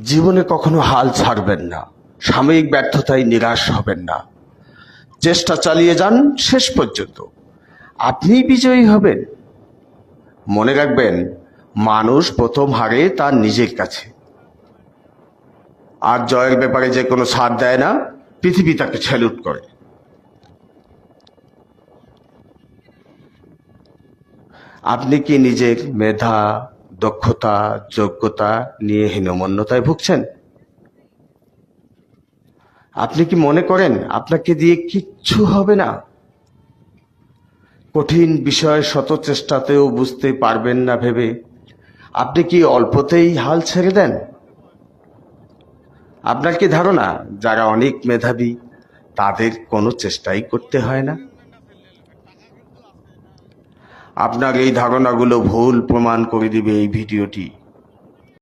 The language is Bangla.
জীবনে কখনো হাল ছাড়বেন না, সাময়িক ব্যর্থতায় নিরাশ হবেন না, চেষ্টা চালিয়ে যান শেষ পর্যন্ত, আপনিই বিজয়ী হবেন। মনে রাখবেন, মানুষ প্রথম হারে তার নিজের কাছে, আর জয়ের ব্যাপারে যে কোনো ছাড় দেয় না, পৃথিবী তাকে স্যালুট করে। আপনি কি নিজের মেধা, দক্ষতা, যোগ্যতা নিয়ে হীনমন্যতায় ভুগছেন? আপনি কি মনে করেন আপনাকে দিয়ে কিচ্ছু হবে না? কঠিন বিষয় শত চেষ্টাতেও বুঝতে পারবেন না ভেবে আপনি কি অল্পতেই হাল ছেড়ে দেন? আপনার কি ধারণা যারা অনেক মেধাবী তাদের কোনো চেষ্টাই করতে হয় না? আপনার এই ধারণাগুলো ভুল প্রমাণ করে দিবে এই ভিডিওটি।